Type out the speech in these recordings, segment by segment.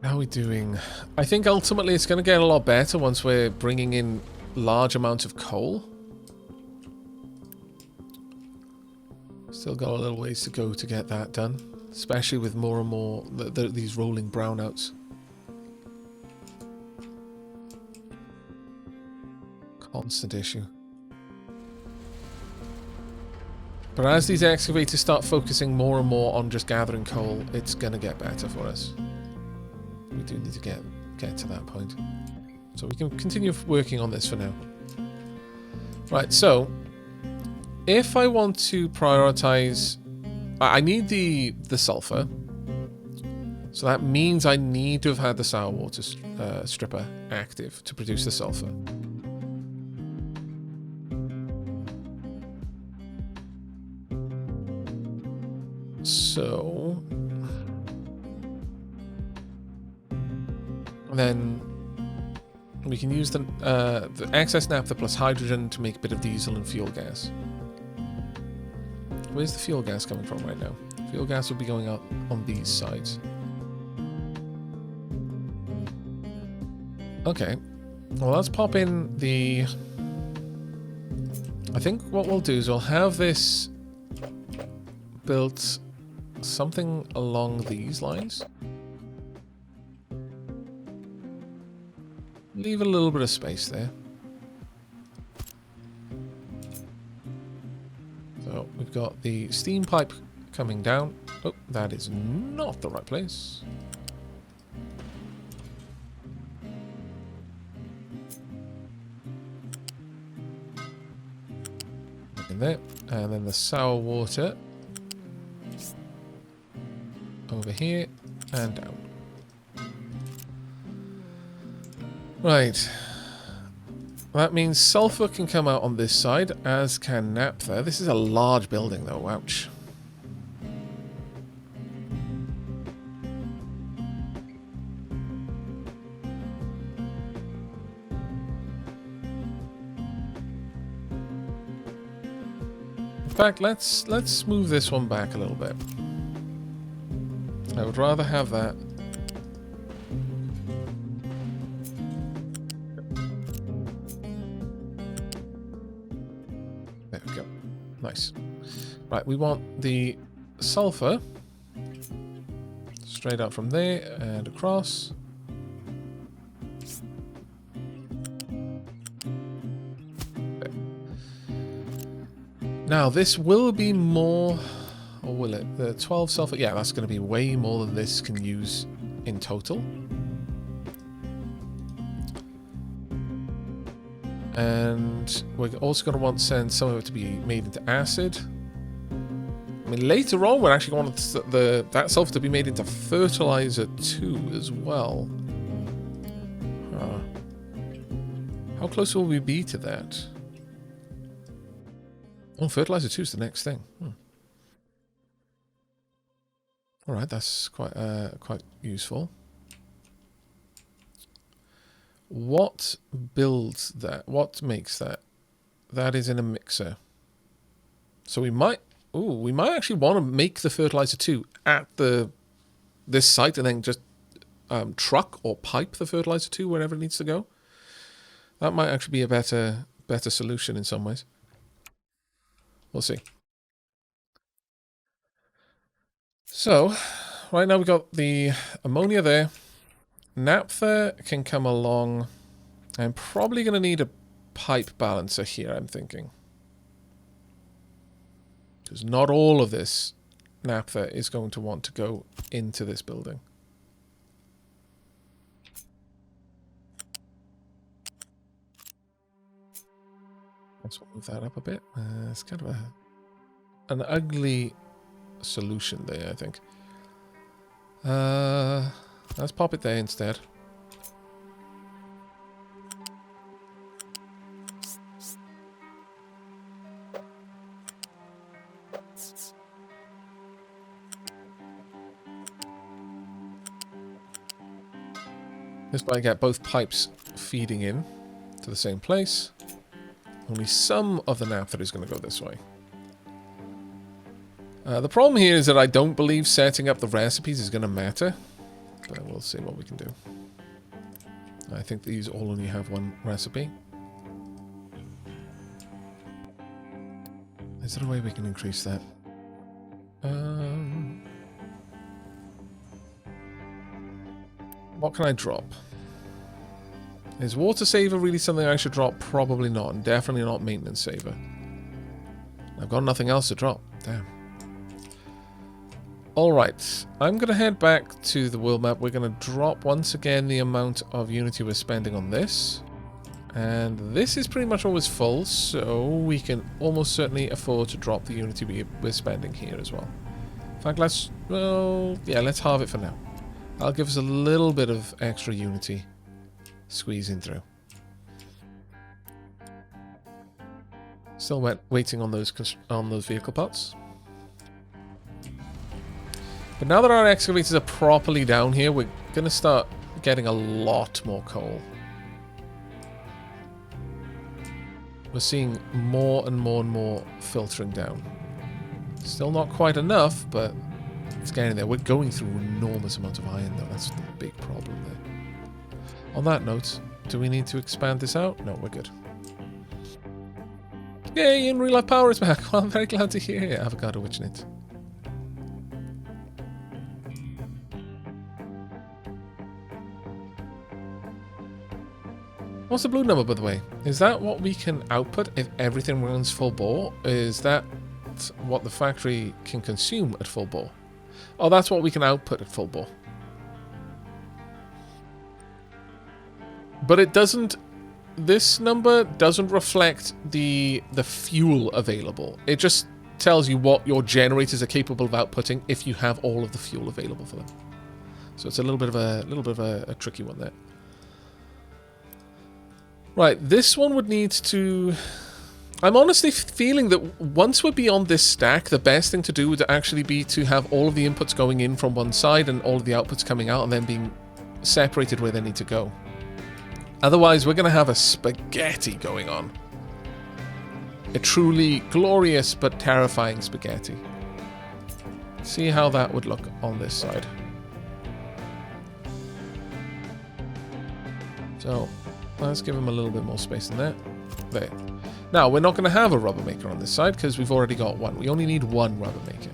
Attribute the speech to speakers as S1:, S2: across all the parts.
S1: How are we doing? I think ultimately it's going to get a lot better once we're bringing in large amounts of coal. Still got a little ways to go to get that done, especially with more and more these rolling brownouts. Constant issue. But as these excavators start focusing more and more on just gathering coal, it's going to get better for us. We do need to get to that point. So we can continue working on this for now. Right, so if I want to prioritize, I need the sulfur. So that means I need to have had the sour water stripper active to produce the sulfur. So then we can use the excess naphtha plus hydrogen to make a bit of diesel and fuel gas. Where's the fuel gas coming from right now? Fuel gas will be going out on these sides. Okay. Well, let's pop in the... I think what we'll do is we'll have this built something along these lines. Leave a little bit of space there. So we've got the steam pipe coming down. Oh, that is not the right place. Look in there. And then the sour water over here and down. Right. That means sulfur can come out on this side, as can naphtha. This is a large building though, ouch. In fact, let's move this one back a little bit. I would rather have that. There we go. Nice. Right, we want the sulfur straight out from there and across. There. Now, this will be more... Or will it? The 12 sulfur... Yeah, that's going to be way more than this can use in total. And we're also going to want to send some of it to be made into acid. I mean, later on, we're actually going to want that sulfur to be made into fertilizer too, as well. Huh. How close will we be to that? Oh, fertilizer 2 is the next thing. All right, that's quite useful. What builds that? What makes that? That is in a mixer. So we might actually want to make the fertilizer 2 at this site and then just truck or pipe the fertilizer 2 wherever it needs to go. That might actually be a better solution in some ways. We'll see. So, right now we've got the ammonia there. Naphtha can come along. I'm probably going to need a pipe balancer here, I'm thinking. Because not all of this naphtha is going to want to go into this building. Let's move that up a bit. It's kind of an ugly solution there, I think. Let's pop it there instead. This way I get both pipes feeding in to the same place. Only some of the naphtha is going to go this way. The problem here is that I don't believe setting up the recipes is going to matter. but we'll see what we can do. I think these all only have one recipe. Is there a way we can increase that? What can I drop? Is water saver really something I should drop? Probably not, and definitely not maintenance saver. I've got nothing else to drop. Damn. Alright, I'm going to head back to the world map. We're going to drop once again the amount of Unity we're spending on this. And this is pretty much always full, so we can almost certainly afford to drop the Unity we're spending here as well. In fact, let's halve it for now. That'll give us a little bit of extra Unity squeezing through. Still waiting on those vehicle parts. But now that our excavators are properly down here, we're going to start getting a lot more coal. We're seeing more and more and more filtering down. Still not quite enough, but it's getting there. We're going through an enormous amount of iron, though. That's the big problem there. On that note, do we need to expand this out? No, we're good. Yay, in real life power is back. Well, I'm very glad to hear it, Avocado Witching it. What's the blue number, by the way? Is that what we can output if everything runs full bore? Is that what the factory can consume at full bore? Oh, that's what we can output at full bore. But it doesn't... This number doesn't reflect the fuel available. It just tells you what your generators are capable of outputting if you have all of the fuel available for them. So it's a little bit of a tricky one there. Right, this one would need to... I'm honestly feeling that once we're beyond this stack, the best thing to do would actually be to have all of the inputs going in from one side and all of the outputs coming out and then being separated where they need to go. Otherwise, we're going to have a spaghetti going on. A truly glorious but terrifying spaghetti. See how that would look on this side. So... let's give him a little bit more space than that. There. Now, we're not going to have a rubber maker on this side because we've already got one. We only need one rubber maker.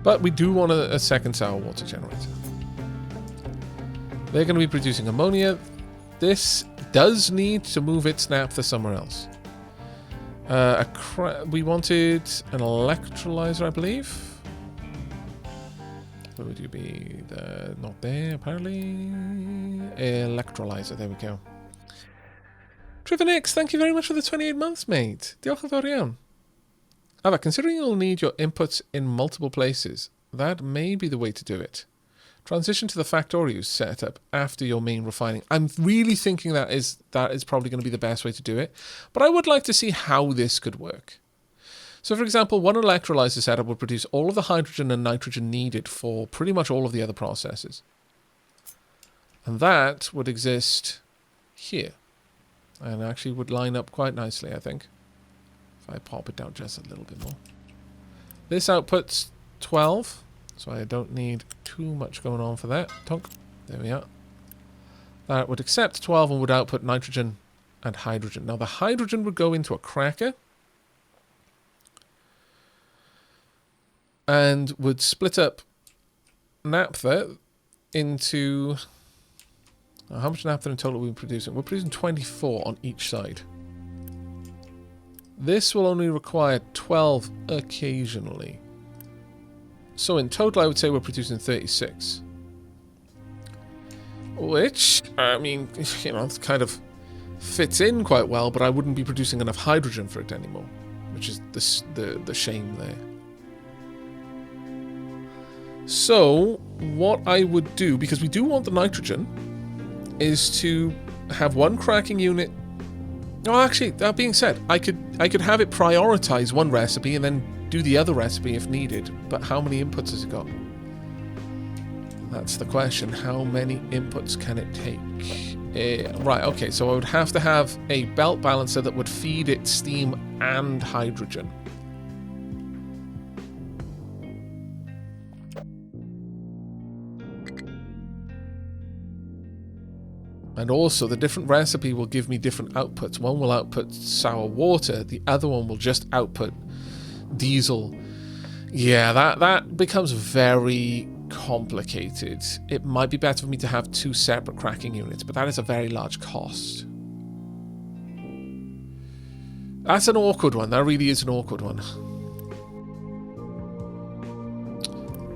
S1: But we do want a second sour water generator. They're going to be producing ammonia. This does need to move its naphtha somewhere else. We wanted an electrolyzer, I believe. Where would you be? Not there, apparently. Electrolyzer, there we go. Trivanix, thank you very much for the 28 months, mate. Diolch yn fawr iawn. Aavak, considering you'll need your inputs in multiple places, that may be the way to do it. Transition to the Factorius setup after your main refining. I'm really thinking that is probably going to be the best way to do it. But I would like to see how this could work. So, for example, one electrolyzer setup would produce all of the hydrogen and nitrogen needed for pretty much all of the other processes. And that would exist here. And actually would line up quite nicely, I think. If I pop it down just a little bit more. This outputs 12. So I don't need too much going on for that. Tonk. There we are. That would accept 12 and would output nitrogen and hydrogen. Now the hydrogen would go into a cracker. And would split up naphtha into... how much naphtha in total are we producing? We're producing 24 on each side. This will only require 12 occasionally. So in total, I would say we're producing 36. Which, I mean, you know, it kind of fits in quite well, but I wouldn't be producing enough hydrogen for it anymore. Which is the shame there. So, what I would do, because we do want the nitrogen, is to have one cracking unit. Oh, actually, that being said, I could have it prioritize one recipe and then do the other recipe if needed, but how many inputs has it got? That's the question. How many inputs can it take? Right, okay, so I would have to have a belt balancer that would feed it steam and hydrogen. And also, the different recipe will give me different outputs. One will output sour water, the other one will just output diesel. Yeah, that becomes very complicated. It might be better for me to have 2 separate cracking units, but that is a very large cost. That's an awkward one. That really is an awkward one.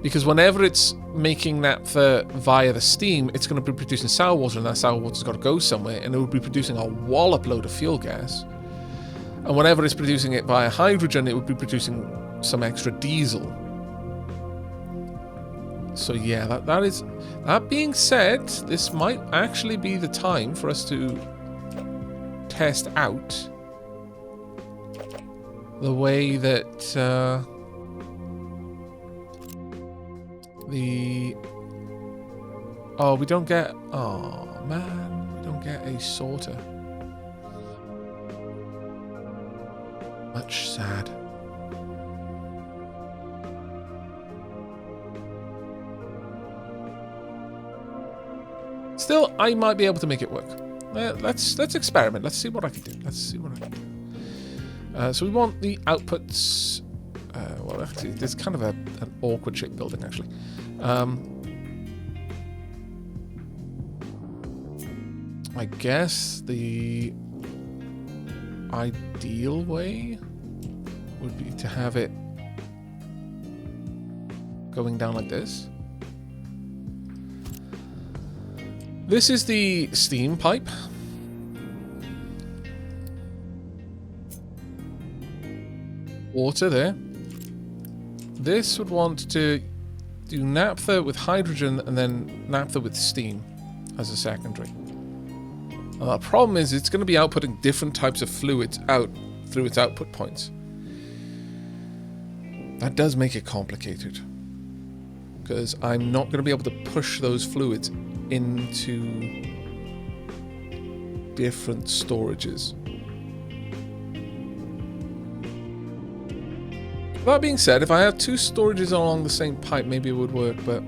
S1: Because whenever it's making naphtha via the steam, it's going to be producing sour water, and that sour water's got to go somewhere, and it would be producing a wallop load of fuel gas. And whenever it's producing it via hydrogen, it would be producing some extra diesel. So yeah, that being said, this might actually be the time for us to test out the way that we don't get... Oh, man. We don't get a sorter. Much sad. Still, I might be able to make it work. Let's experiment. Let's see what I can do. So we want the outputs... well, actually, there's kind of an awkward shaped building, actually. I guess the ideal way would be to have it going down like this. This is the steam pipe. Water there. This would want to do naphtha with hydrogen and then naphtha with steam as a secondary. And the problem is it's going to be outputting different types of fluids out through its output points. That does make it complicated, because I'm not going to be able to push those fluids into different storages. That being said, if I have 2 storages along the same pipe, maybe it would work, but...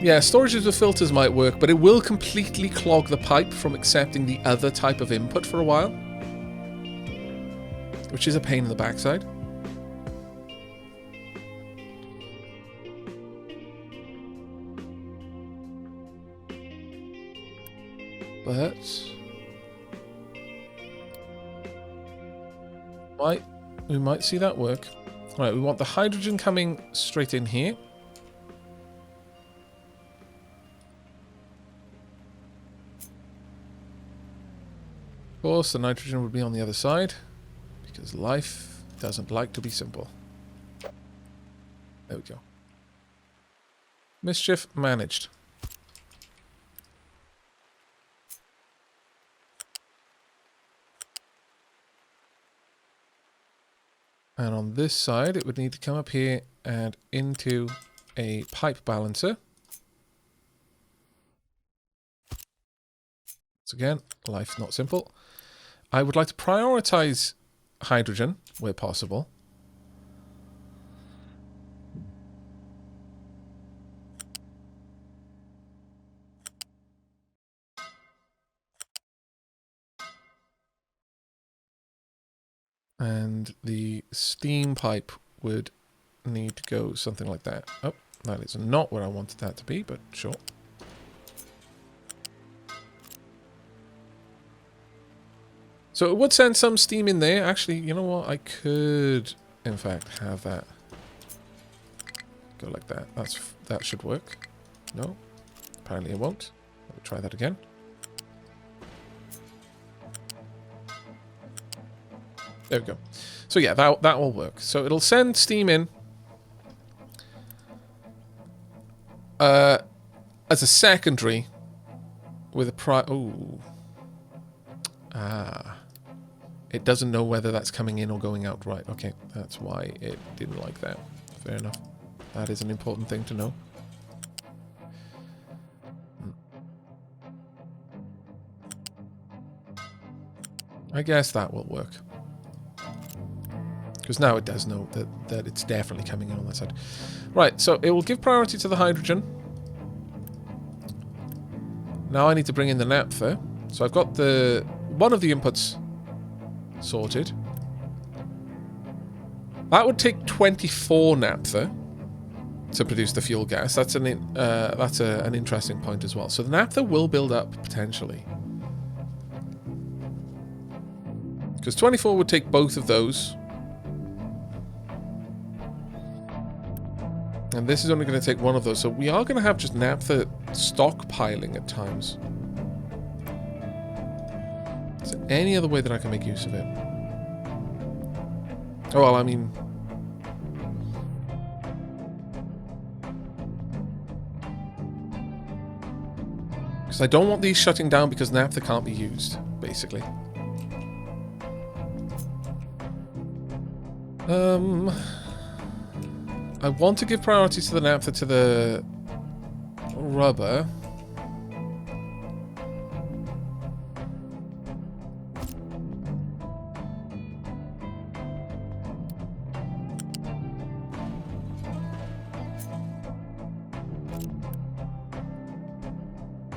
S1: Yeah, storages with filters might work, but it will completely clog the pipe from accepting the other type of input for a while. Which is a pain in the backside. But... we might see that work. Right, we want the hydrogen coming straight in here. Of course, the nitrogen would be on the other side, because life doesn't like to be simple. There we go. Mischief managed. And on this side, it would need to come up here and into a pipe balancer. Once again, life's not simple. I would like to prioritize hydrogen where possible. And the steam pipe would need to go something like that. Oh, that is not where I wanted that to be, but sure. So it would send some steam in there. Actually, you know what? I could, in fact, have that go like that. That should work. No, apparently it won't. Let me try that again. There we go. So yeah, that will work. So it'll send steam in as a secondary with a it doesn't know whether that's coming in or going out. Right, okay. That's why it didn't like that. Fair enough. That is an important thing to know. I guess that will work. Because now it does know that it's definitely coming in on that side. Right, so it will give priority to the hydrogen. Now I need to bring in the naphtha. So I've got one of the inputs sorted. That would take 24 naphtha to produce the fuel gas. That's an interesting point as well. So the naphtha will build up potentially. Because 24 would take both of those. And this is only going to take one of those. So we are going to have just naphtha stockpiling at times. Is there any other way that I can make use of it? Oh, well, I mean... Because I don't want these shutting down because naphtha can't be used, basically. I want to give priority to the naphtha to the rubber.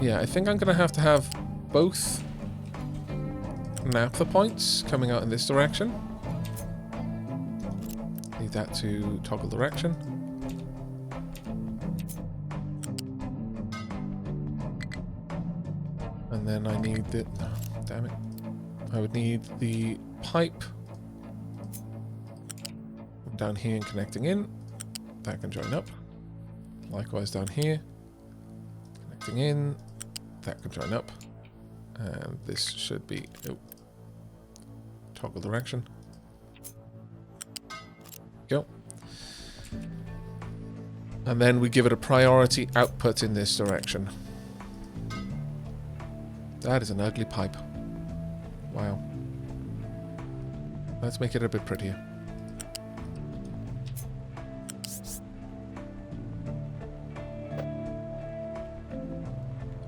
S1: Yeah, I think I'm going to have both naphtha points coming out in this direction. Need that to toggle direction. And then I need the... Oh, damn it. I would need the pipe down here and connecting in. That can join up. Likewise down here. Connecting in. That can join up. And this should be... Oh, toggle direction. Go. And then we give it a priority output in this direction. That is an ugly pipe. Wow. Let's make it a bit prettier.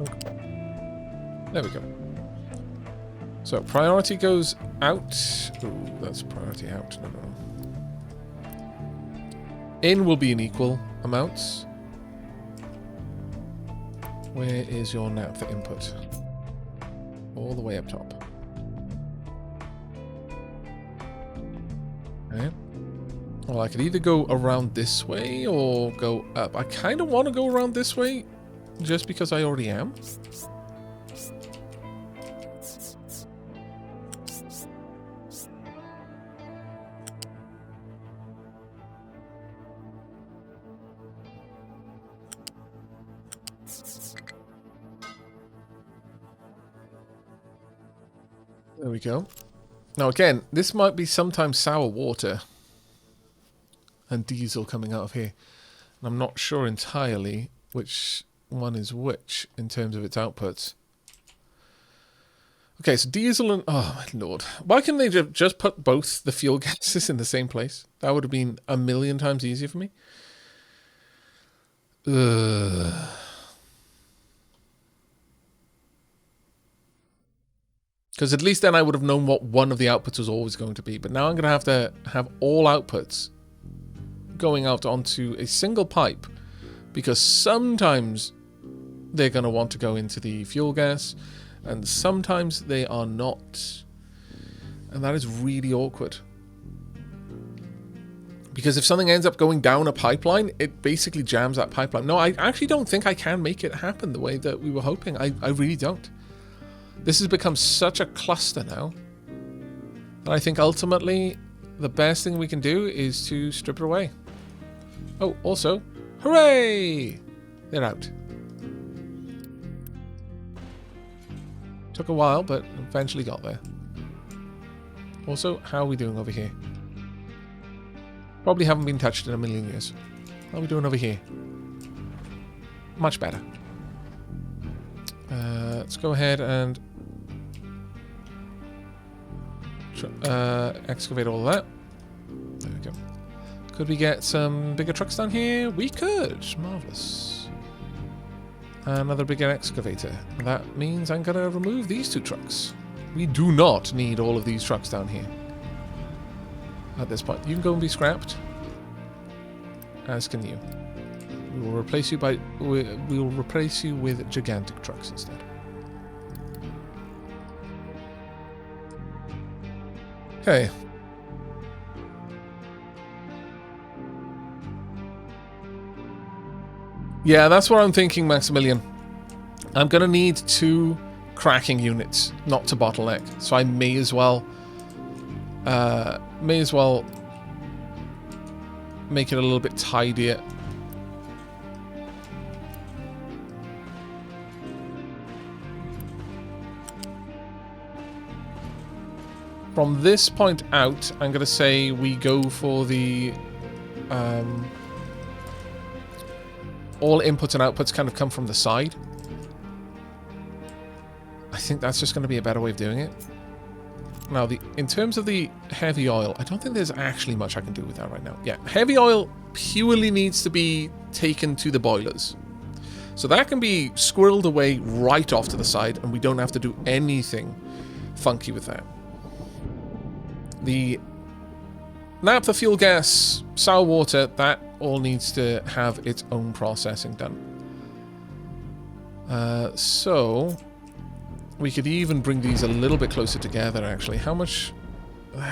S1: Okay. There we go. So priority goes out. Ooh, that's priority out. No. In will be in equal amounts. Where is your naphtha input? All the way up top. Okay. Well, I could either go around this way or go up. I kind of want to go around this way just because I already am. There we go. Now again, this might be sometimes sour water and diesel coming out of here. And I'm not sure entirely which one is which in terms of its outputs. Okay, so diesel and... Oh, my lord. Why can't they just put both the fuel gases in the same place? That would have been a million times easier for me. Ugh. Because at least then I would have known what one of the outputs was always going to be. But now I'm going to have all outputs going out onto a single pipe. Because sometimes they're going to want to go into the fuel gas. And sometimes they are not. And that is really awkward. Because if something ends up going down a pipeline, it basically jams that pipeline. No, I actually don't think I can make it happen the way that we were hoping. I really don't. This has become such a cluster now that I think ultimately the best thing we can do is to strip it away. Oh, also, hooray! They're out. Took a while, but eventually got there. Also, how are we doing over here? Probably haven't been touched in a million years. How are we doing over here? Much better. Let's go ahead and excavate all of that. There we go. Could we get some bigger trucks down here? We could. Marvellous. Another bigger excavator. That means I'm going to remove these two trucks. We do not need all of these trucks down here. At this point. You can go and be scrapped. As can you. We will replace you with gigantic trucks instead. Okay. Yeah, that's what I'm thinking, Maximilian. I'm gonna need 2 cracking units, not to bottleneck. So I may as well make it a little bit tidier. From this point out, I'm going to say we go for the all inputs and outputs kind of come from the side. I think that's just going to be a better way of doing it. Now, in terms of the heavy oil, I don't think there's actually much I can do with that right now. Yeah, heavy oil purely needs to be taken to the boilers. So that can be squirreled away right off to the side, and we don't have to do anything funky with that. The naphtha, fuel gas, sour water, that all needs to have its own processing done. So we could even bring these a little bit closer together, actually. How much?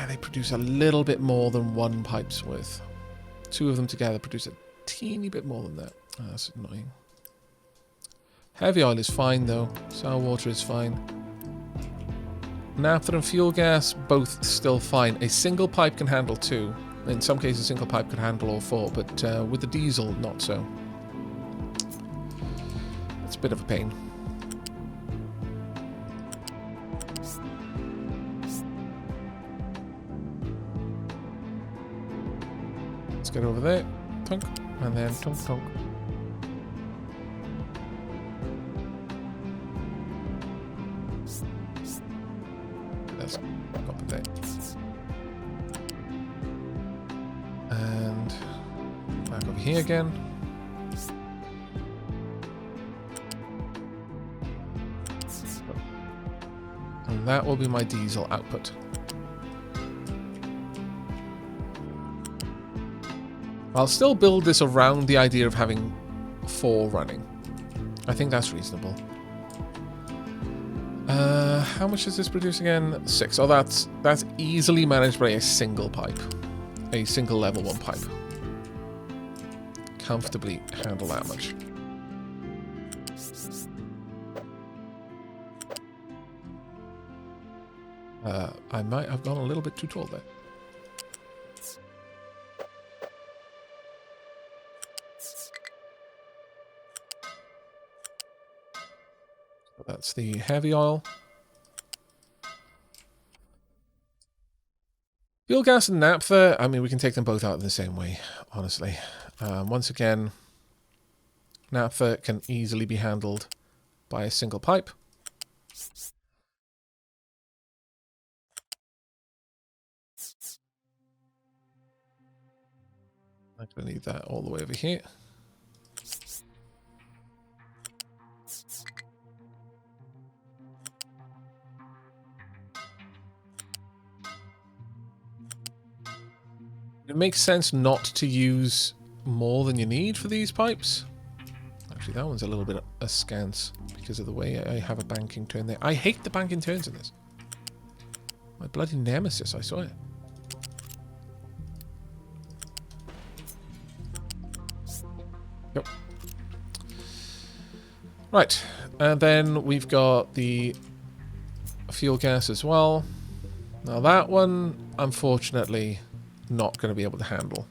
S1: They produce a little bit more than 1 pipe's worth. 2 of them together produce a teeny bit more than that. Oh, that's annoying. Heavy oil is fine, though. Sour water is fine. Naphtha and fuel gas, both still fine. A single pipe can handle 2. In some cases, a single pipe can handle all 4, but with the diesel, not so. It's a bit of a pain. Let's get over there. Tunk. And then tunk, tunk. Let's pop it there. And back over here again. And that will be my diesel output. I'll still build this around the idea of having 4 running. I think that's reasonable. How much does this produce again? 6. Oh, that's easily managed by a single pipe. A single level 1 pipe. Comfortably handle that much. I might have gone a little bit too tall there. That's the heavy oil. Fuel gas and naphtha, I mean, we can take them both out in the same way, honestly. Once again, naphtha can easily be handled by a single pipe. I'm going to need that all the way over here. It makes sense not to use more than you need for these pipes. Actually, that one's a little bit askance because of the way I have a banking turn there. I hate the banking turns in this. My bloody nemesis, I swear. Yep. Right, and then we've got the fuel gas as well. Now that one, unfortunately, not going to be able to handle.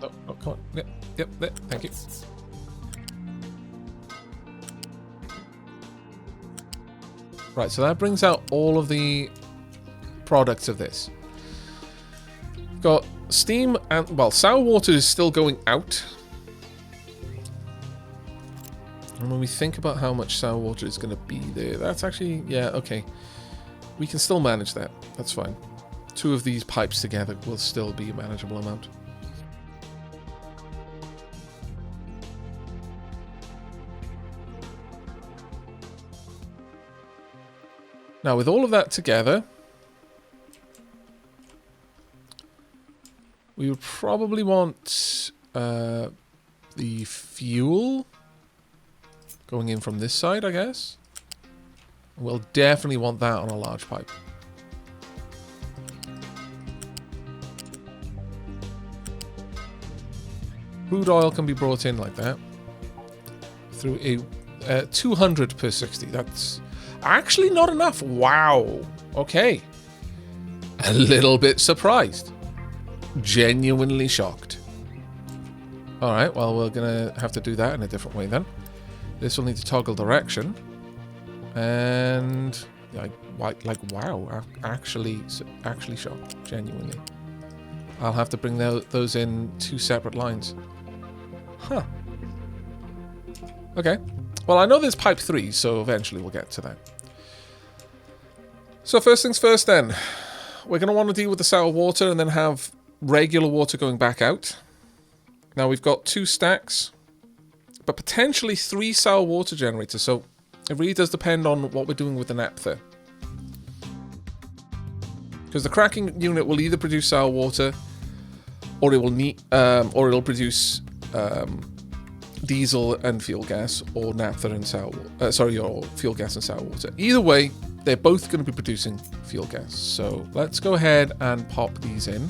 S1: Oh, oh, come on. Yep, there. Thank you. Right, so that brings out all of the products of this. Got steam and, well, sour water is still going out. And when we think about how much sour water is going to be there, that's actually, yeah, okay. We can still manage that. That's fine. 2 of these pipes together will still be a manageable amount. Now, with all of that together, we would probably want the fuel going in from this side, I guess. We'll definitely want that on a large pipe. Crude oil can be brought in like that through a 200 per 60. That's actually not enough. Wow. Okay. A little bit surprised. Genuinely shocked. Alright, well, we're going to have to do that in a different way then. This will need to toggle direction. And like wow, actually shocked. Genuinely. I'll have to bring those in 2 separate lines. Huh. Okay. Well, I know there's pipe 3, so eventually we'll get to that. So first things first then. We're going to want to deal with the sour water and then have regular water going back out. Now we've got 2 stacks, but potentially 3 sour water generators, so it really does depend on what we're doing with the naphtha. Because the cracking unit will either produce sour water, or it will need, or it'll produce diesel and fuel gas, or naphtha and sour, or fuel gas and sour water. Either way, they're both going to be producing fuel gas. So let's go ahead and pop these in.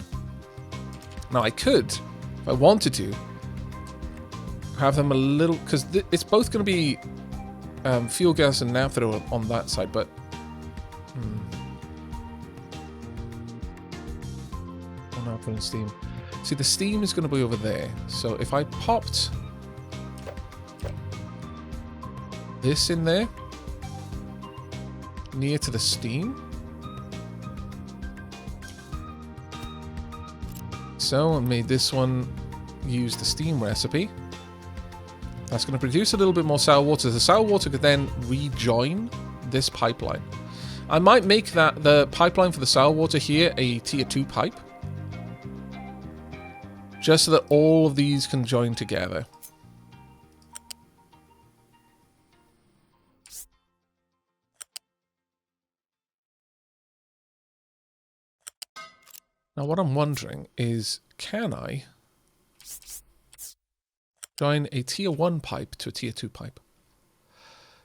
S1: Now I could, if I wanted to, have them a little, because it's both going to be fuel gas and naphtha on that side, but naphtha and steam. See, the steam is going to be over there. So if I popped this in there, near to the steam. So I made this one use the steam recipe. That's going to produce a little bit more sour water. The sour water could then rejoin this pipeline. I might make that the pipeline for the sour water here a tier 2 pipe. Just so that all of these can join together. Now what I'm wondering is, can I join a tier 1 pipe to a tier 2 pipe?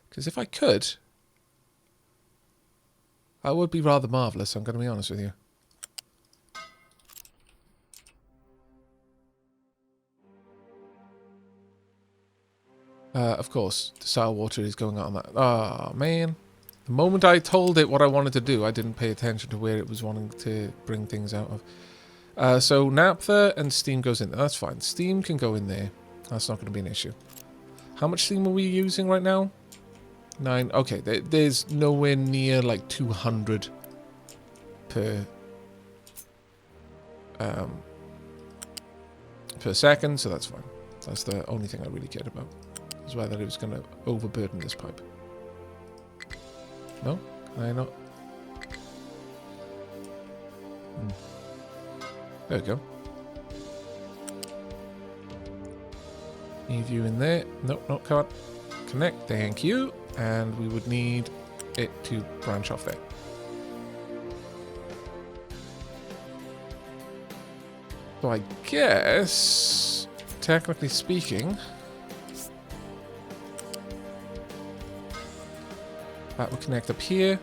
S1: Because if I could, that would be rather marvellous, I'm going to be honest with you. Of course, the sour water is going on that. Oh, man. The moment I told it what I wanted to do, I didn't pay attention to where it was wanting to bring things out of. So naphtha and steam goes in there. That's fine. Steam can go in there. That's not going to be an issue. How much steam are we using right now? 9. Okay, there's nowhere near like 200 per second, so that's fine. That's the only thing I really cared about. Is whether it was going to overburden this pipe. No? Can I not? There we go. Need you in there. Nope, not can't. Connect, thank you. And we would need it to branch off there. So I guess, technically speaking, that will connect up here.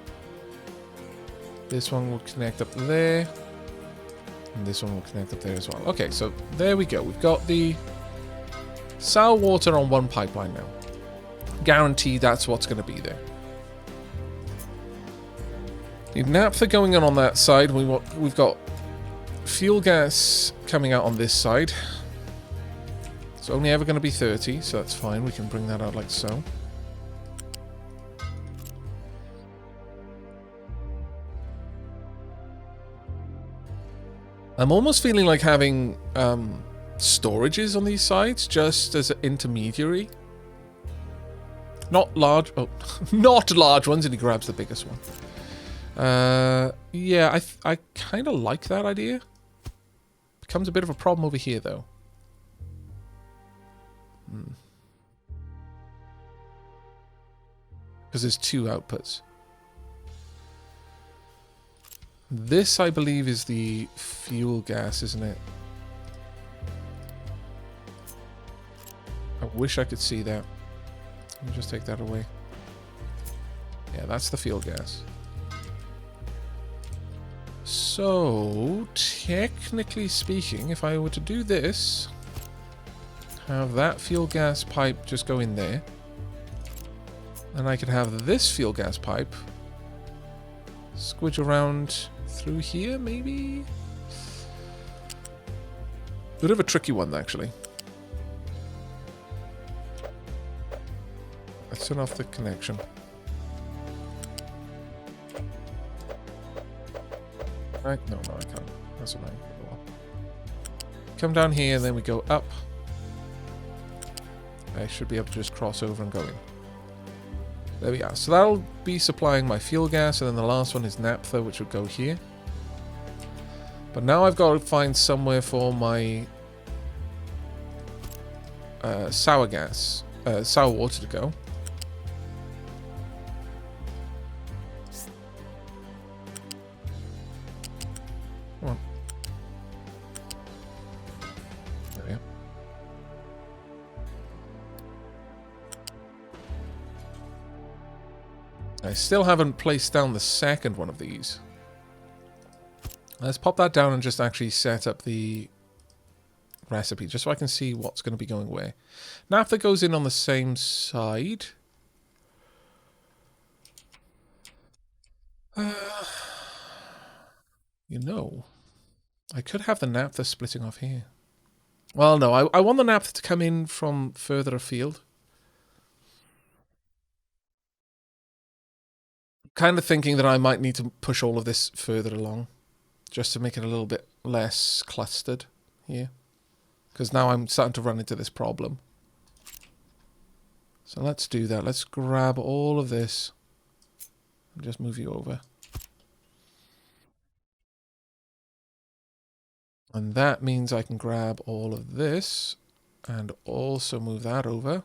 S1: This one will connect up there. And this one will connect up there as well. Okay, so there we go. We've got the sour water on one pipeline now. Guaranteed that's what's going to be there. Need naphtha going on that side. We've got fuel gas coming out on this side. It's only ever going to be 30, so that's fine. We can bring that out like so. I'm almost feeling like having storages on these sides just as an intermediary. Not large, not large ones, and he grabs the biggest one. Yeah, I kind of like that idea. Becomes a bit of a problem over here, though. Because there's two outputs. This, I believe, is the fuel gas, isn't it? I wish I could see that. Let me just take that away. Yeah, that's the fuel gas. So, technically speaking, if I were to do this, have that fuel gas pipe just go in there, and I could have this fuel gas pipe squidge around through here, maybe? Bit of a tricky one, actually. Let's turn off the connection. Right? No, I can't. That's annoying. Come down here, and then we go up. I should be able to just cross over and go in. There we are. So that'll be supplying my fuel gas, and then the last one is naphtha, which would go here. But now I've got to find somewhere for my sour water to go. Come on. There we are. I still haven't placed down the second one of these. Let's pop that down and just actually set up the recipe, just so I can see what's going to be going where. Naphtha goes in on the same side. You know, I could have the naphtha splitting off here. Well, no, I want the naphtha to come in from further afield. Kind of thinking that I might need to push all of this further along, just to make it a little bit less clustered here. Because now I'm starting to run into this problem. So let's do that. Let's grab all of this and just move you over. And that means I can grab all of this and also move that over.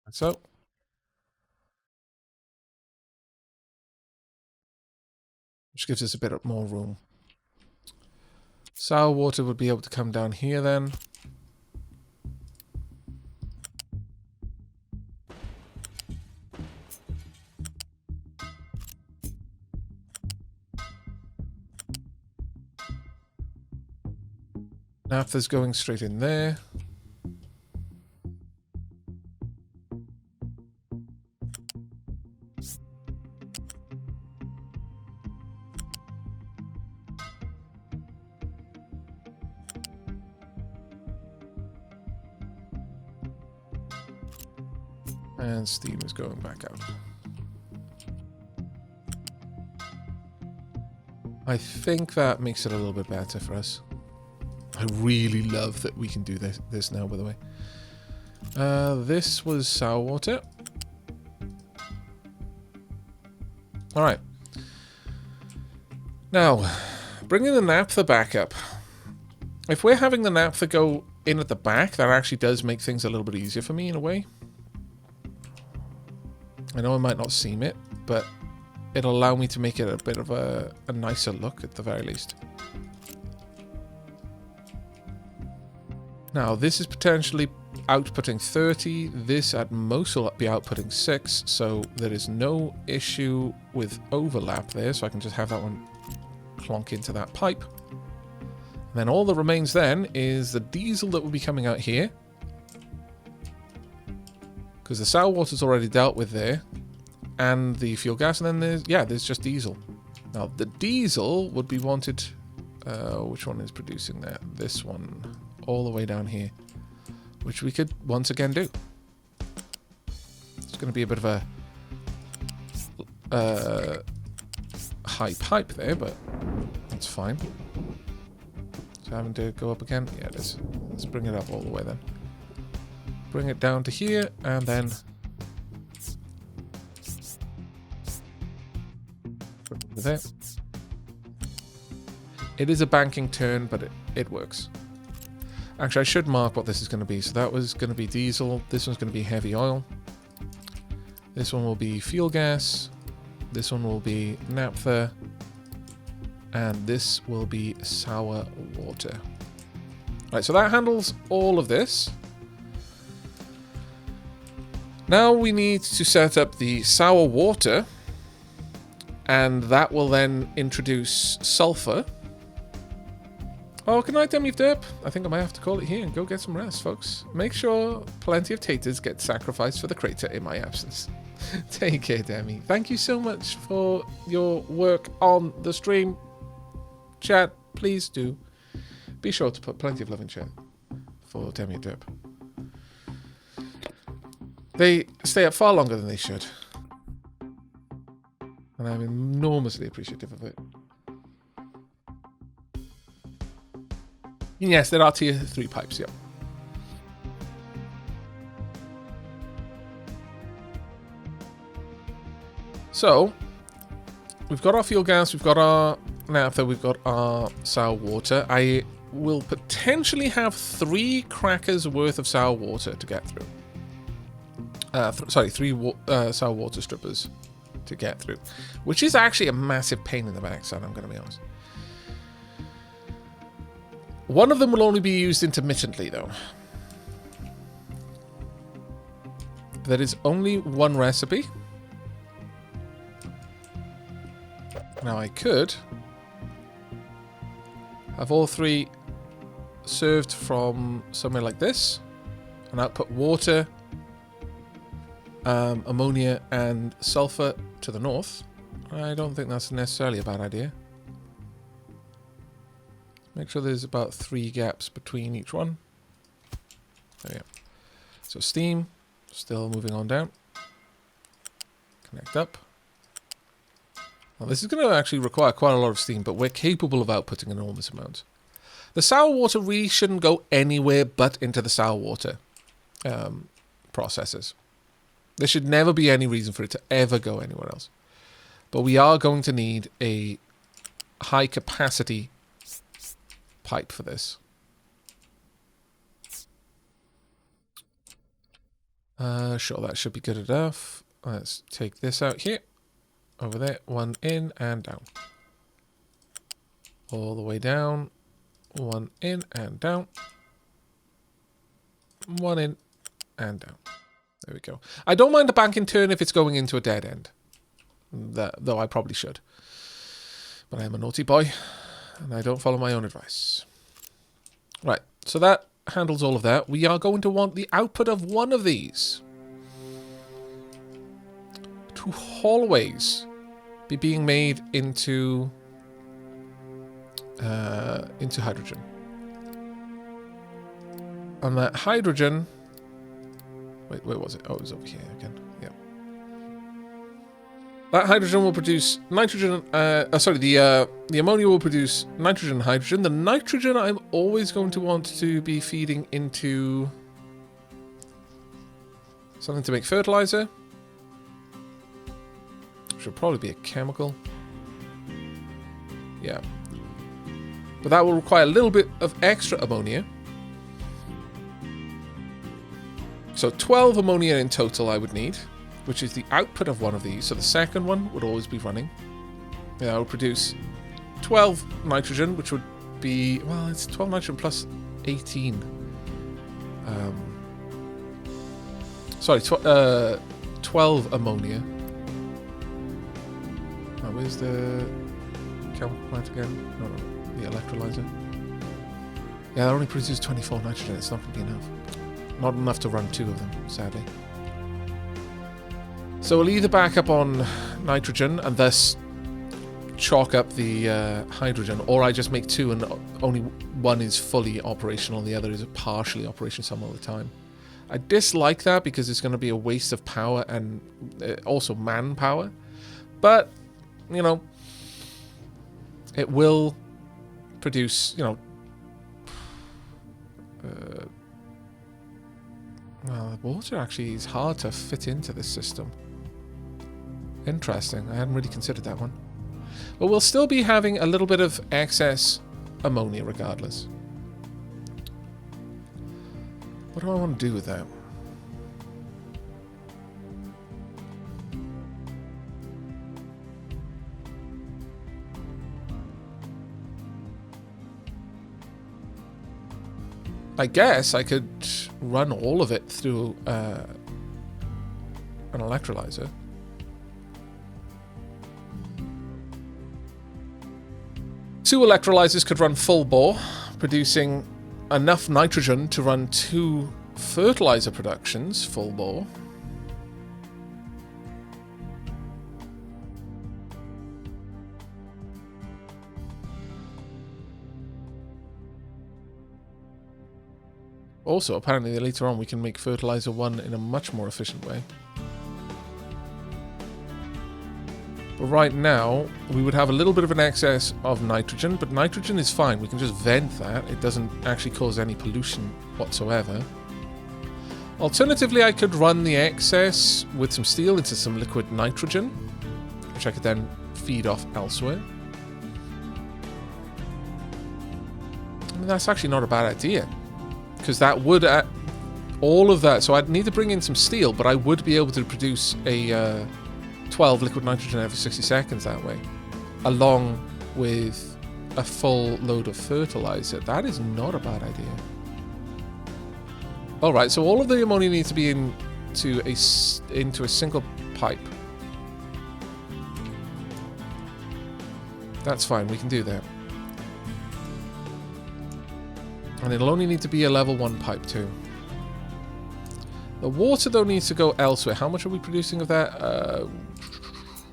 S1: Like so. Which gives us a bit more room. Sour water would be able to come down here then. Naphtha's going straight in there. And steam is going back out. I think that makes it a little bit better for us. I really love that we can do this now, by the way. This was sour water. Alright. Now, bringing the naphtha back up. If we're having the naphtha go in at the back, that actually does make things a little bit easier for me in a way. I know I might not seem it, but it'll allow me to make it a bit of a nicer look at the very least. Now, this is potentially outputting 30. This at most will be outputting 6, so there is no issue with overlap there, so I can just have that one plonk into that pipe. And then all that remains then is the diesel that will be coming out here. Because the sour water's already dealt with there. And the fuel gas, and then there's just diesel. Now, the diesel would be wanted... which one is producing that? This one. All the way down here. Which we could once again do. It's going to be a bit of a... high pipe there, but that's fine. So having to go up again? Yeah, it is. Let's bring it up all the way then. Bring it down to here, and then put it there. It is a banking turn, but it works. Actually, I should mark what this is going to be. So that was going to be diesel. This one's going to be heavy oil. This one will be fuel gas. This one will be naphtha. And this will be sour water. Right, so that handles all of this. Now we need to set up the sour water, and that will then introduce sulfur. Oh, good night, Demi Derp. I think I might have to call it here and go get some rest, folks. Make sure plenty of taters get sacrificed for the crater in my absence. Take care, Demi. Thank you so much for your work on the stream. Chat, please do. Be sure to put plenty of love in chat for Demi Derp. They stay up far longer than they should. And I'm enormously appreciative of it. And yes, there are tier 3 pipes, yep. So, we've got our fuel gas, we've got our naphtha, we've got our sour water. I will potentially have 3 crackers worth of sour water to get through. Sorry, 3 sour water strippers to get through, which is actually a massive pain in the backside, I'm going to be honest. One of them will only be used intermittently, though. There is only one recipe. Now I could have all 3 served from somewhere like this, and output water, ammonia and sulfur to the north. I don't think that's necessarily a bad idea. Make sure there's about 3 gaps between each one. There we go. So steam, still moving on down. Connect up. Well, this is going to actually require quite a lot of steam, but we're capable of outputting enormous amounts. The sour water really shouldn't go anywhere but into the sour water processors. There should never be any reason for it to ever go anywhere else. But we are going to need a high capacity pipe for this. Sure, that should be good enough. Let's take this out here. Over there. 1 in and down. All the way down. 1 in and down. 1 in and down. There we go. I don't mind a banking turn if it's going into a dead end. Though I probably should. But I am a naughty boy, and I don't follow my own advice. Right, so that handles all of that. We are going to want the output of one of these to always be being made into hydrogen. And that hydrogen... Wait, where was it? Oh, it was over here again. Yeah. That hydrogen will produce nitrogen... the ammonia will produce nitrogen and hydrogen. The nitrogen I'm always going to want to be feeding into something to make fertilizer. Which will probably be a chemical. Yeah. But that will require a little bit of extra ammonia. So 12 ammonia in total I would need, which is the output of one of these. So the second one would always be running. Yeah, I would produce 12 nitrogen, which would be, well, it's 12 nitrogen plus 18. Sorry, 12 ammonia. Now, where's the chemical plant again? No, the electrolyzer. Yeah, that only produces 24 nitrogen. It's not going to be enough. Not enough to run 2 of them, sadly. So we'll either back up on nitrogen and thus chalk up the hydrogen, or I just make 2 and only one is fully operational, the other is partially operational some of the time. I dislike that because it's going to be a waste of power and also manpower. But, you know, it will produce, you know, Well, the water actually is hard to fit into this system. Interesting. I hadn't really considered that one. But we'll still be having a little bit of excess ammonia regardless. What do I want to do with that? I guess I could run all of it through an electrolyzer. Two electrolyzers could run full bore, producing enough nitrogen to run 2 fertilizer productions full bore. Also, apparently later on we can make fertilizer 1 in a much more efficient way. But right now, we would have a little bit of an excess of nitrogen, but nitrogen is fine. We can just vent that. It doesn't actually cause any pollution whatsoever. Alternatively, I could run the excess with some steel into some liquid nitrogen, which I could then feed off elsewhere. I mean, that's actually not a bad idea, because that would all of that. So I'd need to bring in some steel, but I would be able to produce a 12 liquid nitrogen every 60 seconds that way, along with a full load of fertilizer. That is not a bad idea. Alright, so all of the ammonia needs to be into a single pipe. That's fine, we can do that. And it'll only need to be a level 1 pipe too. The water though needs to go elsewhere. How much are we producing of that?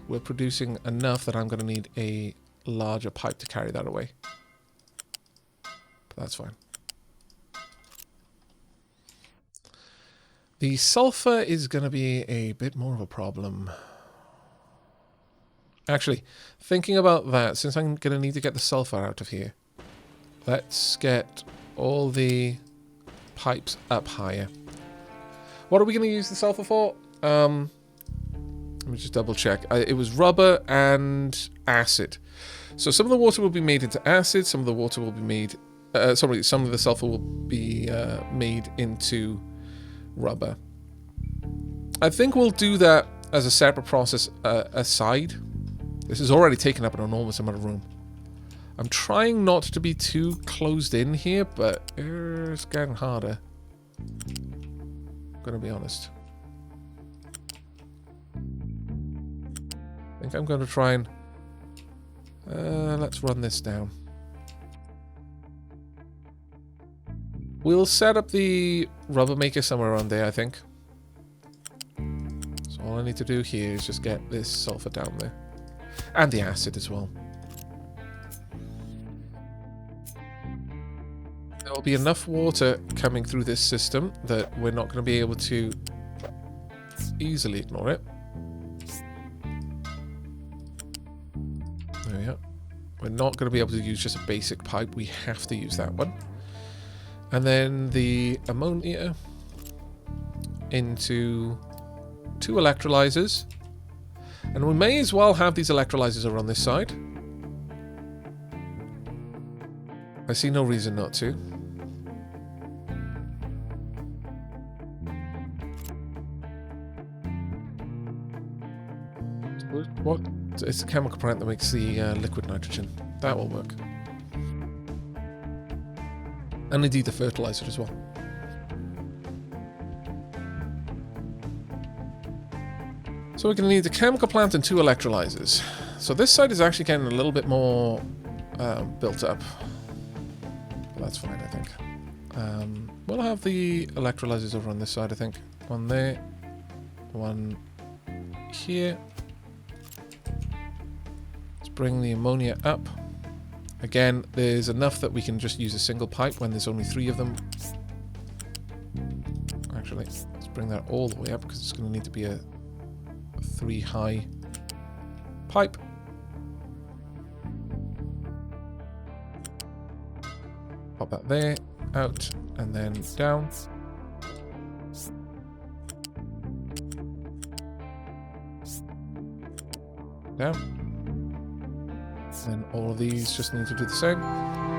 S1: We're producing enough that I'm going to need a larger pipe to carry that away. But that's fine. The sulfur is going to be a bit more of a problem. Actually, thinking about that, since I'm going to need to get the sulfur out of here, let's get all the pipes up higher. What are we going to use the sulfur for? Let me just double check. It was rubber and acid. So some of the water will be made into acid. Some of the water will be made... some of the sulfur will be made into rubber. I think we'll do that as a separate process aside. This has already taken up an enormous amount of room. I'm trying not to be too closed in here, but it's getting harder. I'm gonna be honest. I think I'm going to try and... let's run this down. We'll set up the rubber maker somewhere around there, I think. So all I need to do here is just get this sulfur down there. And the acid as well. There will be enough water coming through this system that we're not going to be able to easily ignore it. There we are. We're not going to be able to use just a basic pipe. We have to use that one. And then the ammonia into 2 electrolyzers. And we may as well have these electrolyzers over on this side. I see no reason not to. What? It's a chemical plant that makes the liquid nitrogen. That will work. And indeed the fertilizer as well. So we're going to need the chemical plant and 2 electrolyzers. So this side is actually getting a little bit more built up. But that's fine, I think. We'll have the electrolyzers over on this side, I think. One there. One here. Let's bring the ammonia up. Again, there's enough that we can just use a single pipe when there's only 3 of them. Actually, let's bring that all the way up because it's going to need to be a 3 high pipe. Pop that there, out, and then down. down. And all of these just need to do the same.